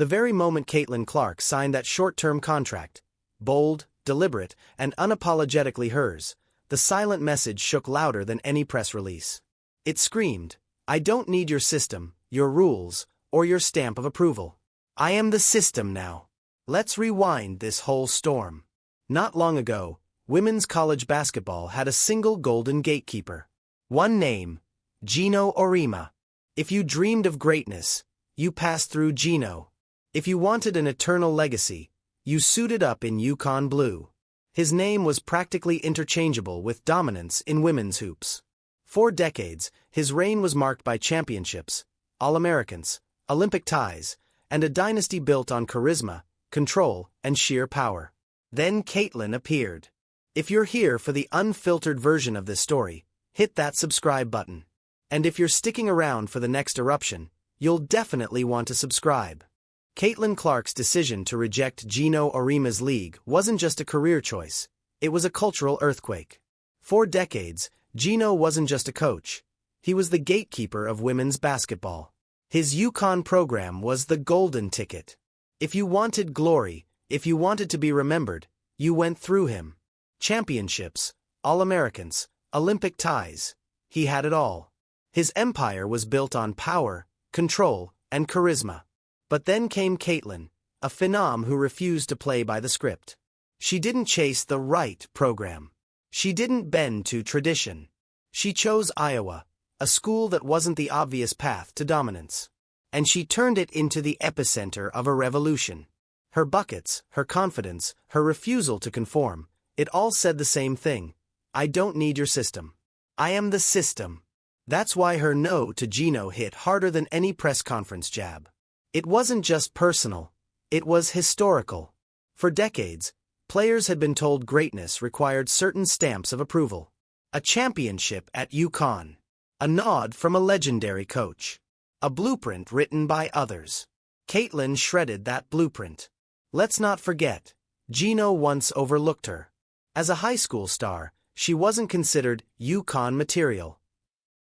The very moment Caitlin Clark signed that short-term contract, bold, deliberate, and unapologetically hers, the silent message shook louder than any press release. It screamed, "I don't need your system, your rules, or your stamp of approval. I am the system now." Let's rewind this whole storm. Not long ago, women's college basketball had a single golden gatekeeper. One name, Geno Auriemma. If you dreamed of greatness, you passed through Geno. If you wanted an eternal legacy, you suited up in Yukon blue. His name was practically interchangeable with dominance in women's hoops. For decades, his reign was marked by championships, All-Americans, Olympic ties, and a dynasty built on charisma, control, and sheer power. Then Caitlin appeared. If you're here for the unfiltered version of this story, hit that subscribe button. And if you're sticking around for the next eruption, you'll definitely want to subscribe. Caitlin Clark's decision to reject Geno Auriemma's league wasn't just a career choice, it was a cultural earthquake. For decades, Geno wasn't just a coach, he was the gatekeeper of women's basketball. His Yukon program was the golden ticket. If you wanted glory, if you wanted to be remembered, you went through him. Championships, All-Americans, Olympic ties, he had it all. His empire was built on power, control, and charisma. But then came Caitlin, a phenom who refused to play by the script. She didn't chase the right program. She didn't bend to tradition. She chose Iowa, a school that wasn't the obvious path to dominance. And she turned it into the epicenter of a revolution. Her buckets, her confidence, her refusal to conform, it all said the same thing. I don't need your system. I am the system. That's why her no to Geno hit harder than any press conference jab. It wasn't just personal, it was historical. For decades, players had been told greatness required certain stamps of approval. A championship at Yukon. A nod from a legendary coach. A blueprint written by others. Caitlin shredded that blueprint. Let's not forget, Geno once overlooked her. As a high school star, she wasn't considered Yukon material.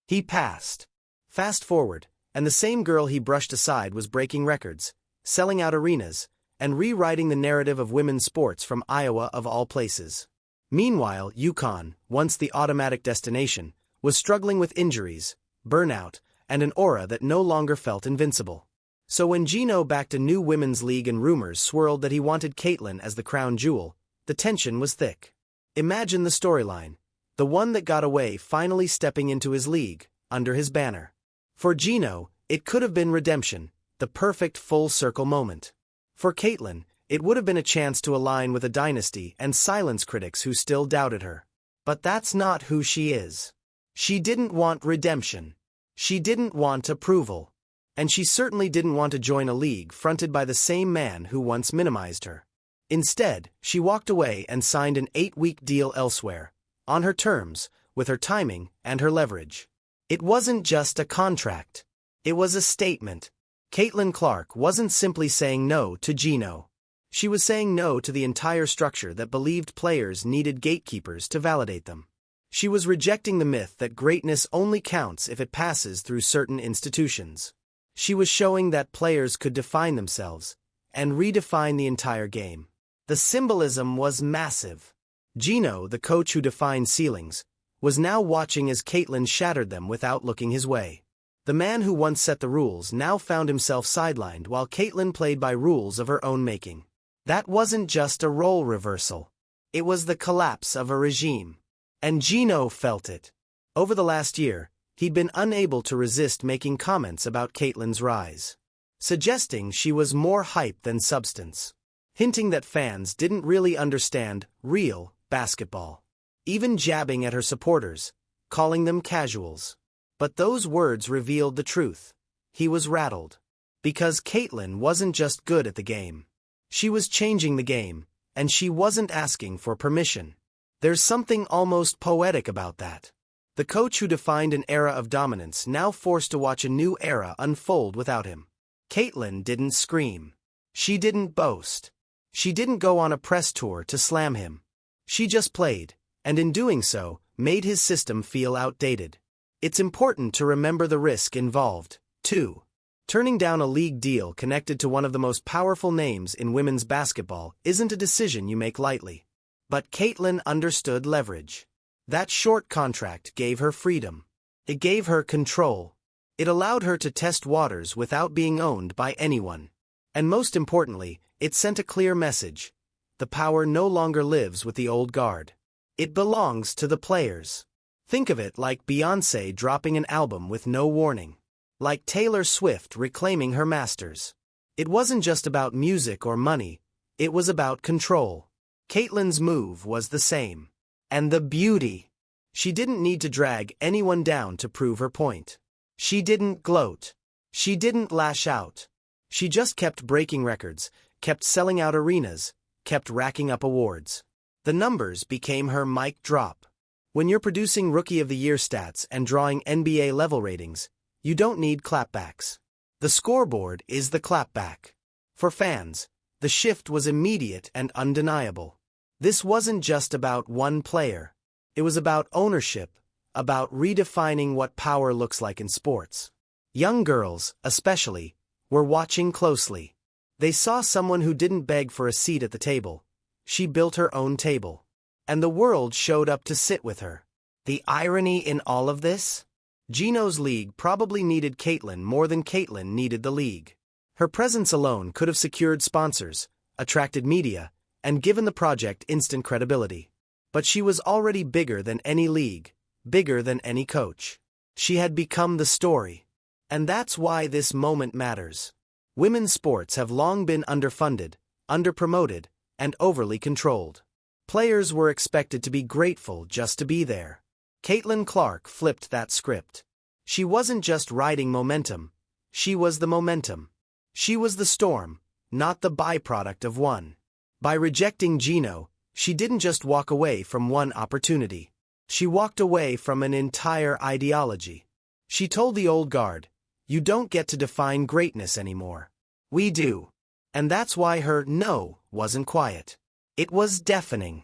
He passed. Fast forward, and the same girl he brushed aside was breaking records, selling out arenas, and rewriting the narrative of women's sports from Iowa of all places. Meanwhile, Yukon, once the automatic destination, was struggling with injuries, burnout, and an aura that no longer felt invincible. So when Geno backed a new women's league and rumors swirled that he wanted Caitlin as the crown jewel, the tension was thick. Imagine the storyline, the one that got away finally stepping into his league, under his banner. For Geno, it could have been redemption, the perfect full-circle moment. For Caitlin, it would have been a chance to align with a dynasty and silence critics who still doubted her. But that's not who she is. She didn't want redemption. She didn't want approval. And she certainly didn't want to join a league fronted by the same man who once minimized her. Instead, she walked away and signed an 8-week deal elsewhere, on her terms, with her timing and her leverage. It wasn't just a contract. It was a statement. Caitlin Clark wasn't simply saying no to Geno. She was saying no to the entire structure that believed players needed gatekeepers to validate them. She was rejecting the myth that greatness only counts if it passes through certain institutions. She was showing that players could define themselves and redefine the entire game. The symbolism was massive. Geno, the coach who defined ceilings, was now watching as Caitlin shattered them without looking his way. The man who once set the rules now found himself sidelined while Caitlin played by rules of her own making. That wasn't just a role reversal. It was the collapse of a regime. And Geno felt it. Over the last year, he'd been unable to resist making comments about Caitlin's rise. Suggesting she was more hype than substance. Hinting that fans didn't really understand real basketball. Even jabbing at her supporters, calling them casuals. But those words revealed the truth. He was rattled. Because Caitlin wasn't just good at the game. She was changing the game, and she wasn't asking for permission. There's something almost poetic about that. The coach who defined an era of dominance now forced to watch a new era unfold without him. Caitlin didn't scream. She didn't boast. She didn't go on a press tour to slam him. She just played, and in doing so, made his system feel outdated. It's important to remember the risk involved, too. Turning down a league deal connected to one of the most powerful names in women's basketball isn't a decision you make lightly. But Caitlin understood leverage. That short contract gave her freedom. It gave her control. It allowed her to test waters without being owned by anyone. And most importantly, it sent a clear message. The power no longer lives with the old guard. It belongs to the players. Think of it like Beyoncé dropping an album with no warning. Like Taylor Swift reclaiming her masters. It wasn't just about music or money, it was about control. Caitlin's move was the same. And the beauty. She didn't need to drag anyone down to prove her point. She didn't gloat. She didn't lash out. She just kept breaking records, kept selling out arenas, kept racking up awards. The numbers became her mic drop. When you're producing Rookie of the Year stats and drawing NBA-level ratings, you don't need clapbacks. The scoreboard is the clapback. For fans, the shift was immediate and undeniable. This wasn't just about one player. It was about ownership, about redefining what power looks like in sports. Young girls, especially, were watching closely. They saw someone who didn't beg for a seat at the table. She built her own table. And the world showed up to sit with her. The irony in all of this? Geno's league probably needed Caitlin more than Caitlin needed the league. Her presence alone could have secured sponsors, attracted media, and given the project instant credibility. But she was already bigger than any league, bigger than any coach. She had become the story. And that's why this moment matters. Women's sports have long been underfunded, underpromoted, and overly controlled. Players were expected to be grateful just to be there. Caitlin Clark flipped that script. She wasn't just riding momentum. She was the momentum. She was the storm, not the byproduct of one. By rejecting Geno, she didn't just walk away from one opportunity. She walked away from an entire ideology. She told the old guard, "You don't get to define greatness anymore. We do." And that's why her no wasn't quiet. It was deafening.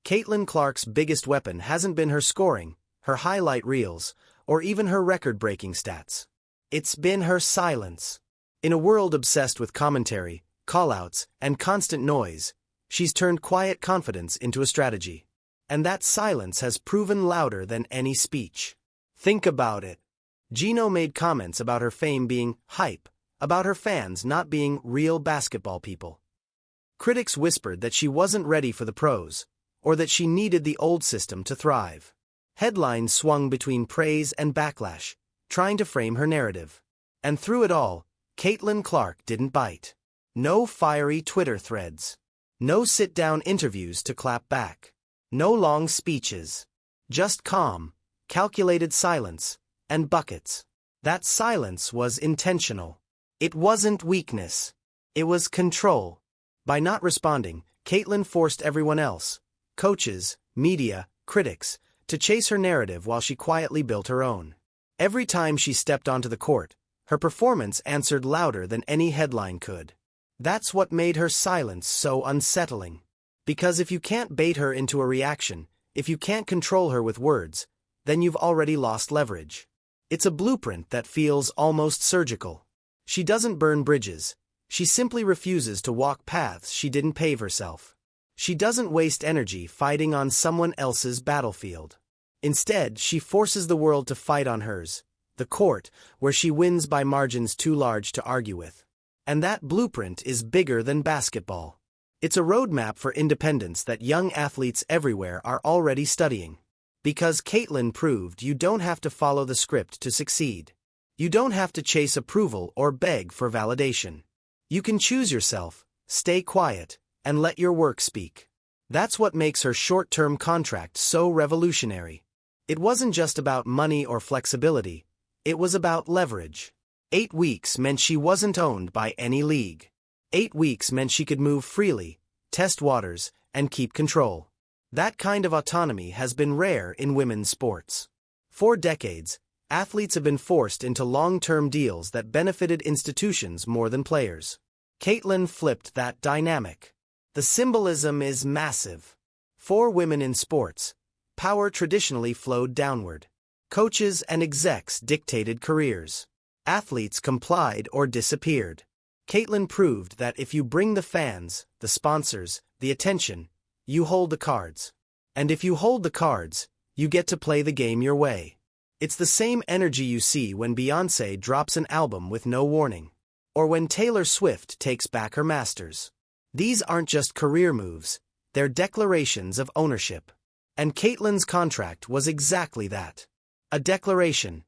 Caitlin Clark's biggest weapon hasn't been her scoring, her highlight reels, or even her record-breaking stats. It's been her silence. In a world obsessed with commentary, call-outs, and constant noise, she's turned quiet confidence into a strategy. And that silence has proven louder than any speech. Think about it. Geno made comments about her fame being hype, about her fans not being real basketball people. Critics whispered that she wasn't ready for the pros, or that she needed the old system to thrive. Headlines swung between praise and backlash, trying to frame her narrative. And through it all, Caitlin Clark didn't bite. No fiery Twitter threads. No sit-down interviews to clap back. No long speeches. Just calm, calculated silence, and buckets. That silence was intentional. It wasn't weakness. It was control. By not responding, Caitlin forced everyone else, coaches, media, critics, to chase her narrative while she quietly built her own. Every time she stepped onto the court, her performance answered louder than any headline could. That's what made her silence so unsettling. Because if you can't bait her into a reaction, if you can't control her with words, then you've already lost leverage. It's a blueprint that feels almost surgical. She doesn't burn bridges. She simply refuses to walk paths she didn't pave herself. She doesn't waste energy fighting on someone else's battlefield. Instead, she forces the world to fight on hers, the court, where she wins by margins too large to argue with. And that blueprint is bigger than basketball. It's a roadmap for independence that young athletes everywhere are already studying. Because Caitlin proved you don't have to follow the script to succeed. You don't have to chase approval or beg for validation. You can choose yourself, stay quiet, and let your work speak. That's what makes her short-term contract so revolutionary. It wasn't just about money or flexibility, it was about leverage. 8 weeks meant she wasn't owned by any league. 8 weeks meant she could move freely, test waters, and keep control. That kind of autonomy has been rare in women's sports. For decades, athletes have been forced into long-term deals that benefited institutions more than players. Caitlin flipped that dynamic. The symbolism is massive. For women in sports, power traditionally flowed downward. Coaches and execs dictated careers. Athletes complied or disappeared. Caitlyn proved that if you bring the fans, the sponsors, the attention, you hold the cards. And if you hold the cards, you get to play the game your way. It's the same energy you see when Beyoncé drops an album with no warning. Or when Taylor Swift takes back her masters. These aren't just career moves, they're declarations of ownership. And Caitlyn's contract was exactly that. A declaration.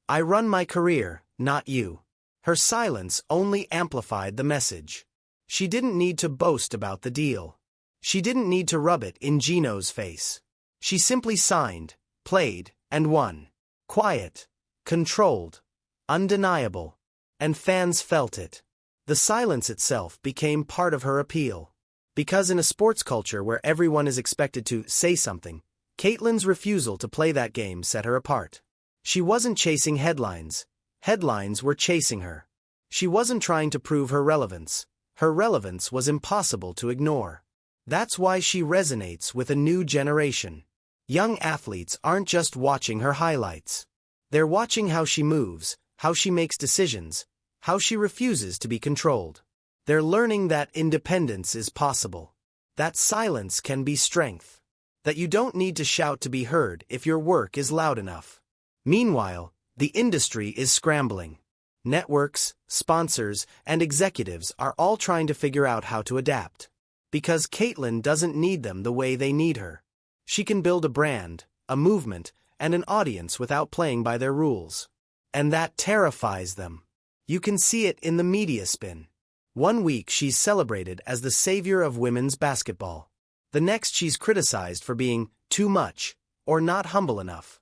I run my career, not you. Her silence only amplified the message. She didn't need to boast about the deal. She didn't need to rub it in Geno's face. She simply signed, played, and won. Quiet, controlled, undeniable. And fans felt it. The silence itself became part of her appeal. Because in a sports culture where everyone is expected to say something, Caitlyn's refusal to play that game set her apart. She wasn't chasing headlines. Headlines were chasing her. She wasn't trying to prove her relevance. Her relevance was impossible to ignore. That's why she resonates with a new generation. Young athletes aren't just watching her highlights. They're watching how she moves, how she makes decisions, how she refuses to be controlled. They're learning that independence is possible. That silence can be strength. That you don't need to shout to be heard if your work is loud enough. Meanwhile, the industry is scrambling. Networks, sponsors, and executives are all trying to figure out how to adapt. Because Caitlyn doesn't need them the way they need her. She can build a brand, a movement, and an audience without playing by their rules. And that terrifies them. You can see it in the media spin. One week she's celebrated as the savior of women's basketball. The next she's criticized for being too much or not humble enough.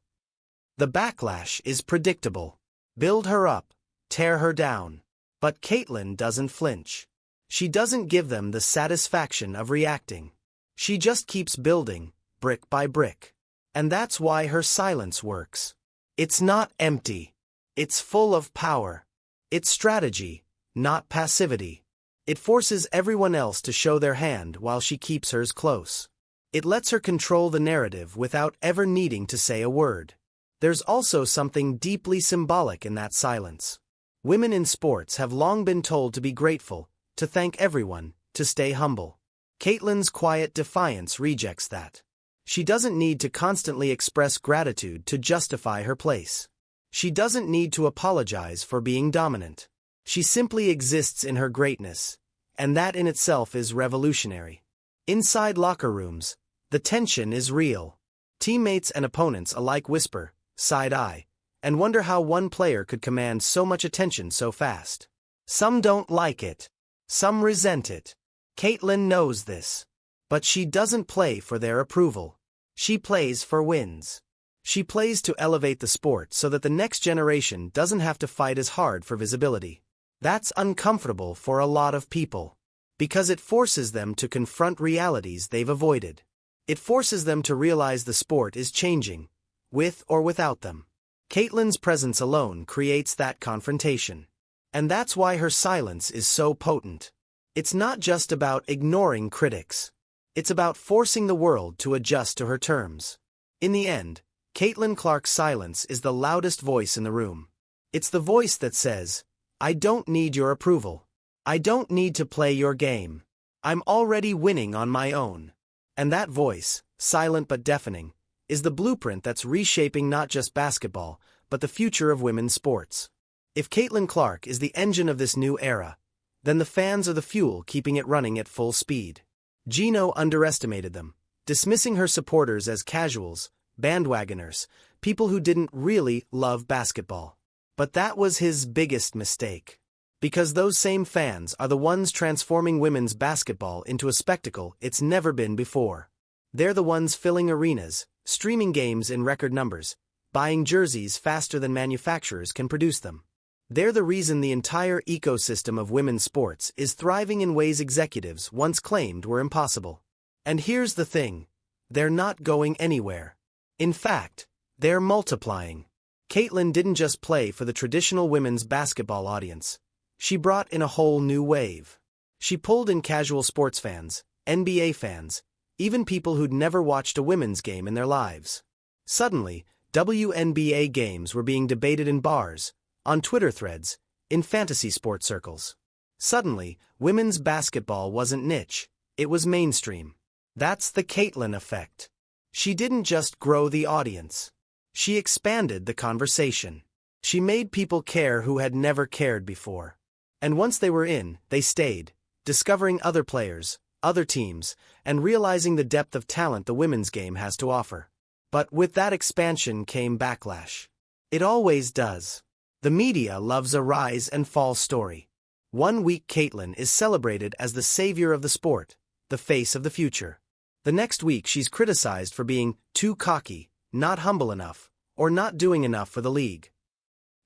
The backlash is predictable. Build her up, tear her down. But Caitlyn doesn't flinch. She doesn't give them the satisfaction of reacting. She just keeps building, brick by brick. And that's why her silence works. It's not empty. It's full of power. It's strategy, not passivity. It forces everyone else to show their hand while she keeps hers close. It lets her control the narrative without ever needing to say a word. There's also something deeply symbolic in that silence. Women in sports have long been told to be grateful, to thank everyone, to stay humble. Caitlyn's quiet defiance rejects that. She doesn't need to constantly express gratitude to justify her place. She doesn't need to apologize for being dominant. She simply exists in her greatness, and that in itself is revolutionary. Inside locker rooms, the tension is real. Teammates and opponents alike whisper, side-eye, and wonder how one player could command so much attention so fast. Some don't like it. Some resent it. Caitlyn knows this. But she doesn't play for their approval. She plays for wins. She plays to elevate the sport so that the next generation doesn't have to fight as hard for visibility. That's uncomfortable for a lot of people. Because it forces them to confront realities they've avoided. It forces them to realize the sport is changing, with or without them. Caitlyn's presence alone creates that confrontation. And that's why her silence is so potent. It's not just about ignoring critics. It's about forcing the world to adjust to her terms. In the end, Caitlyn Clark's silence is the loudest voice in the room. It's the voice that says, I don't need your approval. I don't need to play your game. I'm already winning on my own. And that voice, silent but deafening, is the blueprint that's reshaping not just basketball, but the future of women's sports. If Caitlyn Clark is the engine of this new era, then the fans are the fuel keeping it running at full speed. Geno underestimated them, dismissing her supporters as casuals, bandwagoners, people who didn't really love basketball. But that was his biggest mistake. Because those same fans are the ones transforming women's basketball into a spectacle it's never been before. They're the ones filling arenas, streaming games in record numbers, buying jerseys faster than manufacturers can produce them. They're the reason the entire ecosystem of women's sports is thriving in ways executives once claimed were impossible. And here's the thing, they're not going anywhere. In fact, they're multiplying. Caitlyn didn't just play for the traditional women's basketball audience. She brought in a whole new wave. She pulled in casual sports fans, NBA fans, even people who'd never watched a women's game in their lives. Suddenly, WNBA games were being debated in bars, on Twitter threads, in fantasy sports circles. Suddenly, women's basketball wasn't niche, it was mainstream. That's the Caitlyn effect. She didn't just grow the audience. She expanded the conversation. She made people care who had never cared before. And once they were in, they stayed, discovering other players, other teams, and realizing the depth of talent the women's game has to offer. But with that expansion came backlash. It always does. The media loves a rise and fall story. One week Caitlyn is celebrated as the savior of the sport, the face of the future. The next week she's criticized for being too cocky, not humble enough, or not doing enough for the league.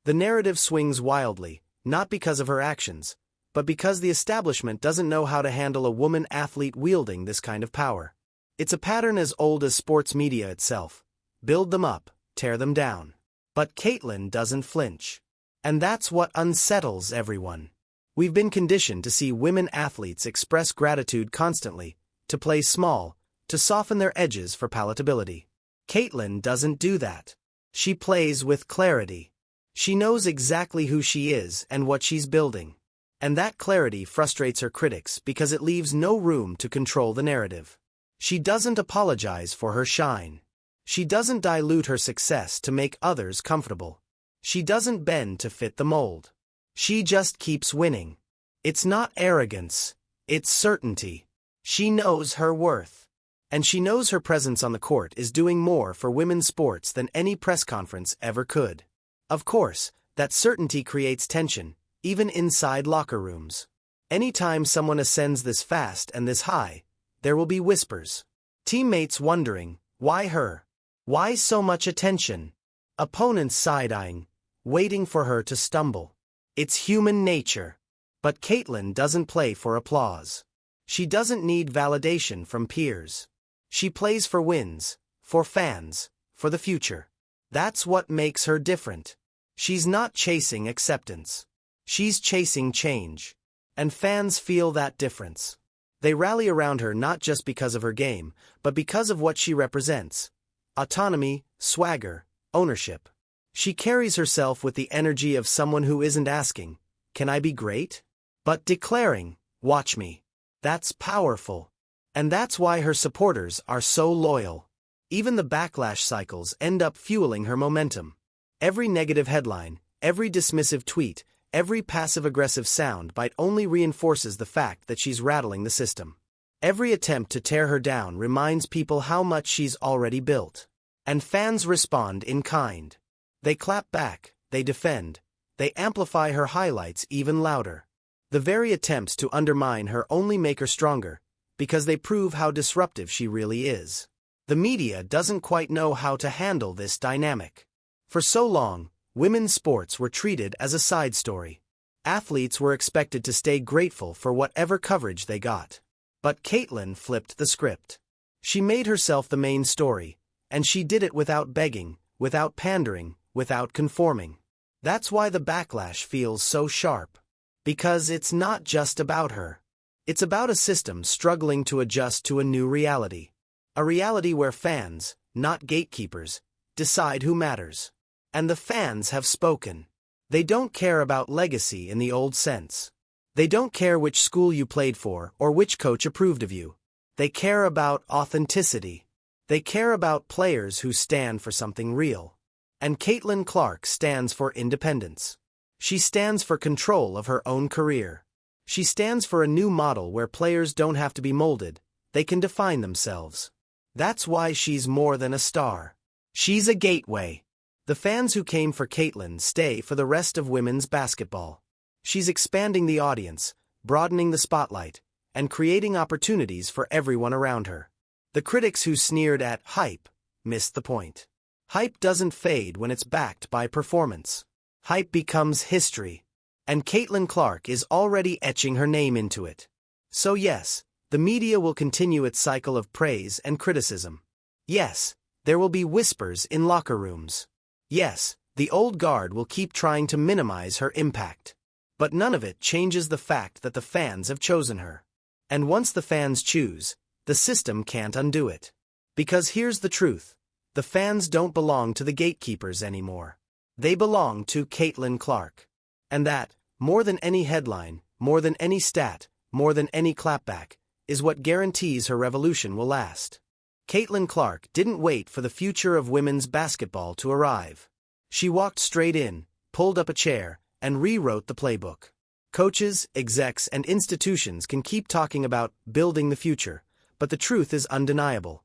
The narrative swings wildly, not because of her actions, but because the establishment doesn't know how to handle a woman athlete wielding this kind of power. It's a pattern as old as sports media itself. Build them up, tear them down. But Caitlyn doesn't flinch. And that's what unsettles everyone. We've been conditioned to see women athletes express gratitude constantly, to play small, to soften their edges for palatability. Caitlyn doesn't do that. She plays with clarity. She knows exactly who she is and what she's building. And that clarity frustrates her critics because it leaves no room to control the narrative. She doesn't apologize for her shine. She doesn't dilute her success to make others comfortable. She doesn't bend to fit the mold. She just keeps winning. It's not arrogance, it's certainty. She knows her worth. And she knows her presence on the court is doing more for women's sports than any press conference ever could. Of course, that certainty creates tension, even inside locker rooms. Anytime someone ascends this fast and this high, there will be whispers. Teammates wondering, why her? Why so much attention? Opponents side-eyeing, waiting for her to stumble. It's human nature. But Caitlyn doesn't play for applause. She doesn't need validation from peers. She plays for wins, for fans, for the future. That's what makes her different. She's not chasing acceptance. She's chasing change. And fans feel that difference. They rally around her not just because of her game, but because of what she represents. Autonomy, swagger, ownership. She carries herself with the energy of someone who isn't asking, "Can I be great?" but declaring, "Watch me." That's powerful. And that's why her supporters are so loyal. Even the backlash cycles end up fueling her momentum. Every negative headline, every dismissive tweet, every passive-aggressive soundbite only reinforces the fact that she's rattling the system. Every attempt to tear her down reminds people how much she's already built. And fans respond in kind. They clap back, they defend, they amplify her highlights even louder. The very attempts to undermine her only make her stronger, because they prove how disruptive she really is. The media doesn't quite know how to handle this dynamic. For so long, women's sports were treated as a side story. Athletes were expected to stay grateful for whatever coverage they got. But Caitlyn flipped the script. She made herself the main story, and she did it without begging, without pandering, without conforming. That's why the backlash feels so sharp. Because it's not just about her. It's about a system struggling to adjust to a new reality. A reality where fans, not gatekeepers, decide who matters. And the fans have spoken. They don't care about legacy in the old sense. They don't care which school you played for or which coach approved of you. They care about authenticity. They care about players who stand for something real. And Caitlyn Clark stands for independence. She stands for control of her own career. She stands for a new model where players don't have to be molded, they can define themselves. That's why she's more than a star. She's a gateway. The fans who came for Caitlyn stay for the rest of women's basketball. She's expanding the audience, broadening the spotlight, and creating opportunities for everyone around her. The critics who sneered at hype missed the point. Hype doesn't fade when it's backed by performance. Hype becomes history. And Caitlyn Clark is already etching her name into it. So yes, the media will continue its cycle of praise and criticism. Yes, there will be whispers in locker rooms. Yes, the old guard will keep trying to minimize her impact. But none of it changes the fact that the fans have chosen her. And once the fans choose, the system can't undo it. Because here's the truth. The fans don't belong to the gatekeepers anymore. They belong to Caitlin Clark. And that, more than any headline, more than any stat, more than any clapback, is what guarantees her revolution will last. Caitlin Clark didn't wait for the future of women's basketball to arrive. She walked straight in, pulled up a chair, and rewrote the playbook. Coaches, execs, and institutions can keep talking about building the future, but the truth is undeniable.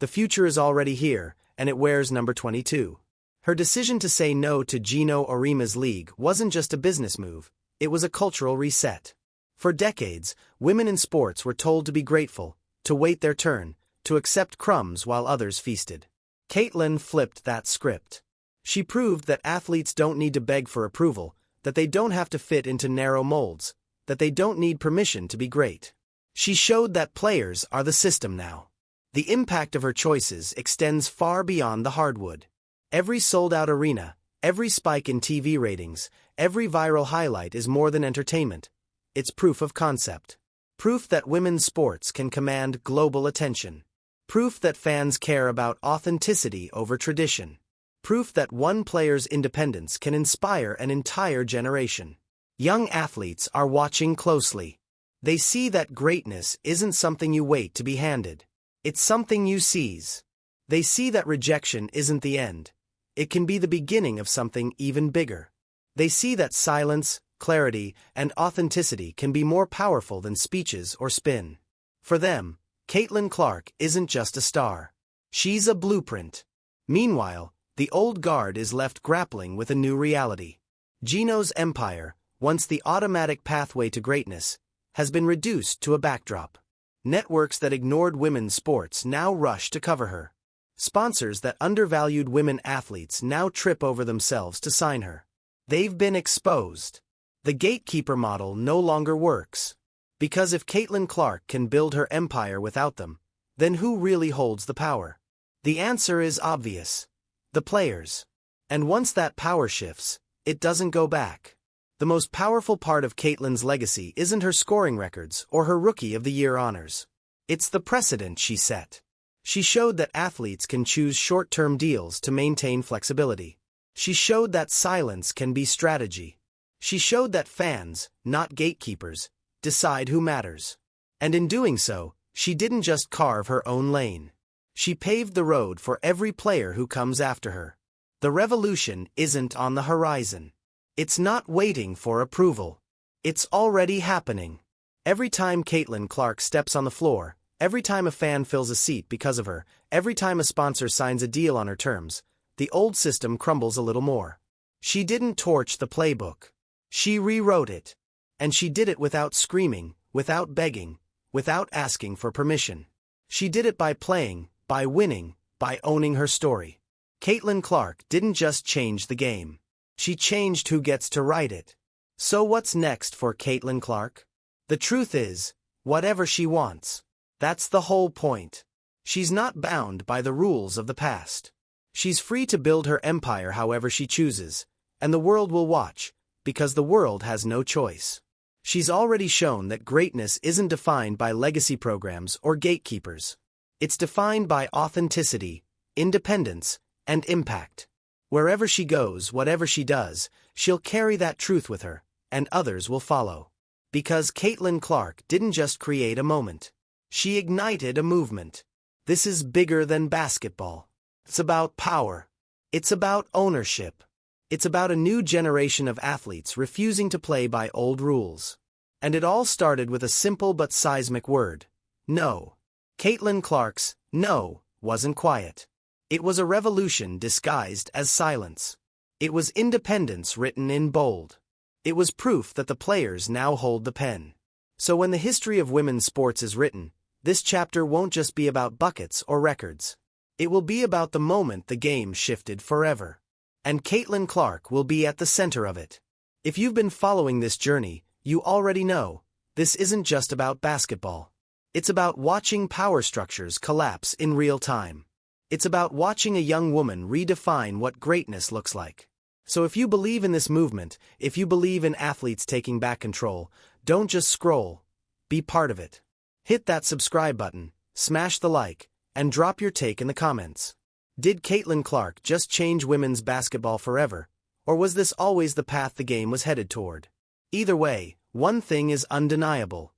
The future is already here, and it wears number 22. Her decision to say no to Geno Auriemma's league wasn't just a business move, it was a cultural reset. For decades, women in sports were told to be grateful, to wait their turn, to accept crumbs while others feasted. Caitlin flipped that script. She proved that athletes don't need to beg for approval, that they don't have to fit into narrow molds, that they don't need permission to be great. She showed that players are the system now. The impact of her choices extends far beyond the hardwood. Every sold-out arena, every spike in TV ratings, every viral highlight is more than entertainment. It's proof of concept. Proof that women's sports can command global attention. Proof that fans care about authenticity over tradition. Proof that one player's independence can inspire an entire generation. Young athletes are watching closely. They see that greatness isn't something you wait to be handed. It's something you seize. They see that rejection isn't the end. It can be the beginning of something even bigger. They see that silence, clarity, and authenticity can be more powerful than speeches or spin. For them, Caitlin Clark isn't just a star. She's a blueprint. Meanwhile, the old guard is left grappling with a new reality. Geno's empire, once the automatic pathway to greatness, has been reduced to a backdrop. Networks that ignored women's sports now rush to cover her. Sponsors that undervalued women athletes now trip over themselves to sign her. They've been exposed. The gatekeeper model no longer works. Because if Caitlin Clark can build her empire without them, then who really holds the power? The answer is obvious. The players. And once that power shifts, it doesn't go back. The most powerful part of Caitlin's legacy isn't her scoring records or her Rookie of the Year honors. It's the precedent she set. She showed that athletes can choose short-term deals to maintain flexibility. She showed that silence can be strategy. She showed that fans, not gatekeepers, decide who matters. And in doing so, she didn't just carve her own lane. She paved the road for every player who comes after her. The revolution isn't on the horizon. It's not waiting for approval. It's already happening. Every time Caitlin Clark steps on the floor, every time a fan fills a seat because of her, every time a sponsor signs a deal on her terms, the old system crumbles a little more. She didn't torch the playbook. She rewrote it. And she did it without screaming, without begging, without asking for permission. She did it by playing, by winning, by owning her story. Caitlin Clark didn't just change the game. She changed who gets to write it. So what's next for Caitlin Clark? The truth is, whatever she wants. That's the whole point. She's not bound by the rules of the past. She's free to build her empire however she chooses, and the world will watch, because the world has no choice. She's already shown that greatness isn't defined by legacy programs or gatekeepers. It's defined by authenticity, independence, and impact. Wherever she goes, whatever she does, she'll carry that truth with her, and others will follow. Because Caitlin Clark didn't just create a moment. She ignited a movement. This is bigger than basketball. It's about power. It's about ownership. It's about a new generation of athletes refusing to play by old rules. And it all started with a simple but seismic word. No. Caitlin Clark's no wasn't quiet. It was a revolution disguised as silence. It was independence written in bold. It was proof that the players now hold the pen. So when the history of women's sports is written, this chapter won't just be about buckets or records. It will be about the moment the game shifted forever. And Caitlin Clark will be at the center of it. If you've been following this journey, you already know, this isn't just about basketball. It's about watching power structures collapse in real time. It's about watching a young woman redefine what greatness looks like. So if you believe in this movement, if you believe in athletes taking back control, don't just scroll. Be part of it. Hit that subscribe button, smash the like, and drop your take in the comments. Did Caitlin Clark just change women's basketball forever, or was this always the path the game was headed toward? Either way, one thing is undeniable.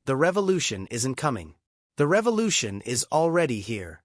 The revolution isn't coming. The revolution is already here.